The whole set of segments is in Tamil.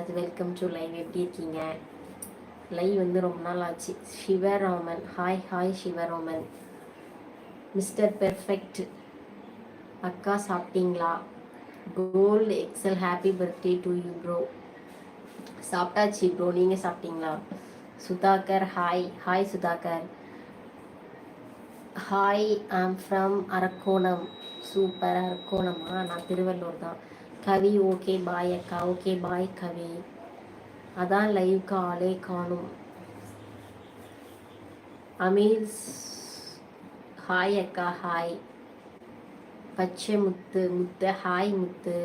Nagaraj, welcome to live. எப்படி இருக்கீங்க? லைவ் வந்து ரொம்ப நாள் ஆச்சு. Sivaraman, hi hi Sivaraman. Mister perfect, அக்கா சாப்பிட்டீங்களா? Gold excel, happy birthday to you bro. சாப்பிட்டாச்சு ப்ரோ, நீங்கள் சாப்பிட்டீங்களா? Sudhakar, hi hi Sudhakar. Hi, I'm from Arakkonam. Super, அரக்கோணமா? நான் திருவள்ளூர் தான். கவி, ஓகே பாய் அக்கா. Okay bye Kavi. அதான் லைவ்க்கு ஆளே காணும். அமீர், ஹாய் அக்கா. ஹாய் பச்சை முத்து, ஹாய் முத்து.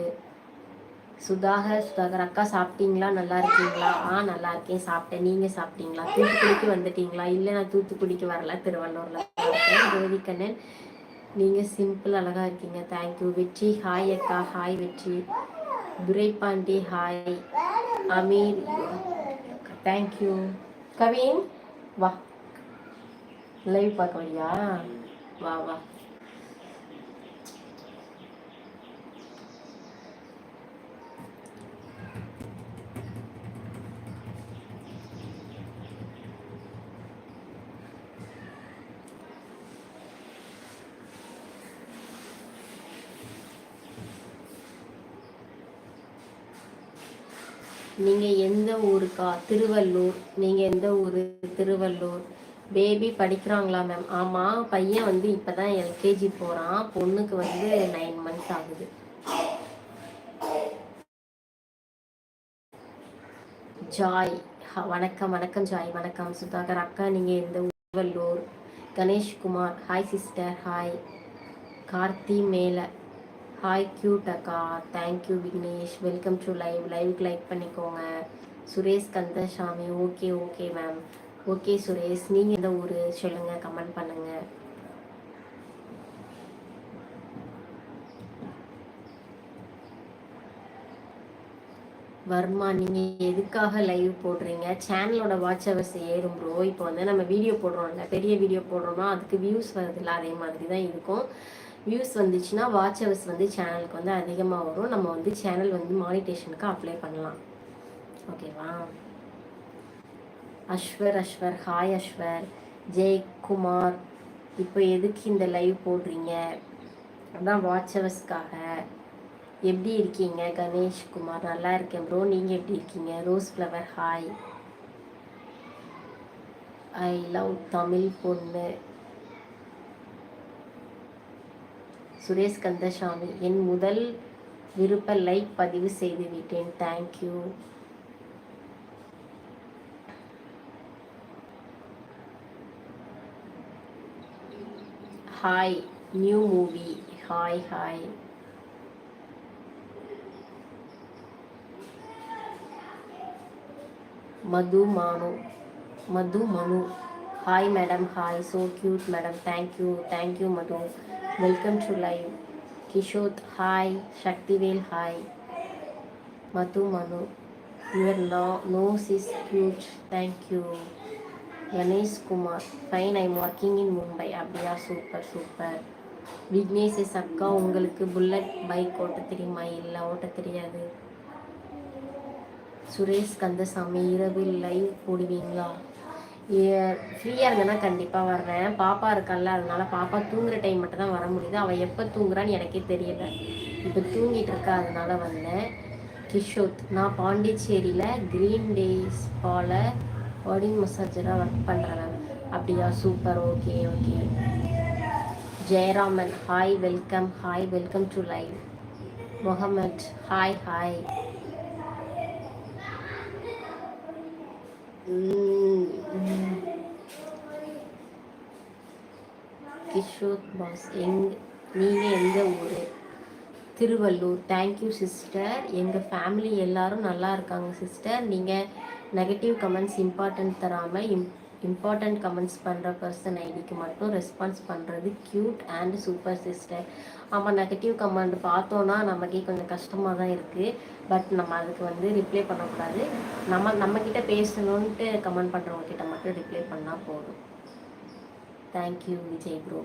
சுதாகர் அக்கா சாப்பிட்டீங்களா? நல்லா இருக்கீங்களா? நல்லா இருக்கேன், சாப்பிட்டேன். நீங்கள் சாப்பிட்டீங்களா? தூத்துக்குடிக்கு வந்துட்டீங்களா? இல்லை, நான் தூத்துக்குடிக்கு வரல, திருவள்ளூரில் இருக்கேன். ஜோதிகண்ணன், நீங்கள் சிம்பிள் அழகாக இருக்கீங்க, தேங்க்யூ. வெற்றி, ஹாய் அக்கா. ஹாய் வெற்றி. துரைபாண்டி, ஹாய். அமீர், தேங்க்யூ. கவின், வா லைவ் பார்க்க வழியா? வா வா. நீங்கள் எந்த ஊருக்கா? திருவள்ளூர். நீங்கள் எந்த ஊர்? திருவள்ளூர். பேபி படிக்கிறாங்களா மேம்? ஆமாம், பையன் வந்து இப்போ தான் எல்கேஜி போகிறான், பொண்ணுக்கு வந்து 9 months ஆகுது. ஜாய், வணக்கம் வணக்கம் ஜாய். வணக்கம் சுதாகர் அக்கா, நீங்கள் எந்த ஊர்? Tiruvallur. Ganeshkumar, hi sister. Hi Karthi மேலே, ஹாய் கியூட் அக்கா, thank you. Vignesh, welcome to live. லைவுக்கு லைக் பண்ணிக்கோங்க. Suresh Kandasamy, okay okay ma'am. Okay Suresh, நீங்கள் எந்த ஊர் சொல்லுங்கள், கமெண்ட் பண்ணுங்கள். வர்மா, நீங்கள் எதுக்காக லைவ் போடுறீங்க? சேனலோட வாட்ச் ஹவர்ஸ் ஏறும் ப்ரோ. இப்போ வந்து நம்ம வீடியோ போடுறோம்ல, பெரிய வீடியோ போடுறோம்னா அதுக்கு வியூஸ் வருதுல்ல, அதே மாதிரி தான் இருக்கும். வியூஸ் வந்துச்சுன்னா வாட்ச் ஹவர்ஸ் வந்து சேனலுக்கு வந்து அதிகமாக வரும். நம்ம வந்து சேனல் வந்து மானிட்டேஷனுக்கு அப்ளை பண்ணலாம், ஓகேவா? அஸ்வர், ஹாய் அஸ்வர். ஜெயக்குமார், இப்போ எதுக்கு இந்த லைவ் போடுறீங்க? அதான் வாட்ச் ஹவர்ஸ்க்காக. எப்படி இருக்கீங்க? கணேஷ்குமார், நல்லா இருக்கேன் ப்ரோ, நீங்கள் எப்படி இருக்கீங்க? Rose flower, hi. I love Tamil பொண்ணு. சுரேஷ் கந்தசாமி, என் முதல் விருப்ப லைக் பதிவு செய்து விட்டேன், thank you. Hi, new movie, hi hi. Madhu Manu, hi madam. Hi, so cute madam, thank you Madhu. Welcome to live. Kishoth, hi. Sakthivel, hi. Manu, your nose is cute, thank you. Ganeshkumar, fine, I'm working in Mumbai. அப்படியா, சூப்பர் சூப்பர். விக்னேஷ், அக்கா உங்களுக்கு புல்லட் பைக் ஓட்ட தெரியுமா? இல்லை, ஓட்ட தெரியாது. சுரேஷ் கந்தசாமி, இரவு லைவ் போடுவீங்களா? ஃப்ரீயாக இருந்தேன்னா கண்டிப்பாக வர்றேன். பாப்பா இருக்கால, அதனால பாப்பா தூங்குற டைம் மட்டும் தான் வர முடியுது. அவள் எப்போ தூங்குறான்னு எனக்கே தெரியல. இப்போ தூங்கிட்டு இருக்கா, அதனால வந்தேன். கிஷோத், நான் பாண்டிச்சேரியில் கிரீன் டேஸ் பாடி மசாஜராக ஒர்க் பண்ணுறேன். அப்படியா, super, okay okay. Jayaraman, hi welcome. Hi, welcome to live. Mohammed, hi hi. Kishore boss, நீங்கள் எந்த ஊர்? திருவள்ளூர். Thank you sister. எங்கள் ஃபேமிலி எல்லாரும் நல்லா இருக்காங்க சிஸ்டர். நீங்கள் நெகட்டிவ் கமெண்ட்ஸ் இம்பார்ட்டன்ட் தராமல் இம்பார்ட்டண்ட் கமெண்ட்ஸ் பண்ணுற பர்சன் ஐடிக்கு மட்டும் ரெஸ்பான்ஸ் பண்ணுறது க்யூட் அண்ட் சூப்பர் சிஸ்டர். ஆமாம், நெகட்டிவ் கமெண்ட் பார்த்தோன்னா நமக்கே கொஞ்சம் கஷ்டமாக தான் இருக்குது. பட் நம்ம அதுக்கு வந்து ரிப்ளை பண்ணக்கூடாது. நம்மக்கிட்ட பேசணுன்ட்டு கமெண்ட் பண்ணுறவங்க கிட்ட மட்டும் ரிப்ளை பண்ணால் போதும். Thank you Vijay bro.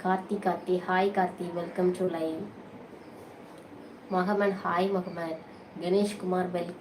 Karthi, hi Karthi, welcome to live. Mohammed, hi Mohammed. Ganeshkumar, welcome.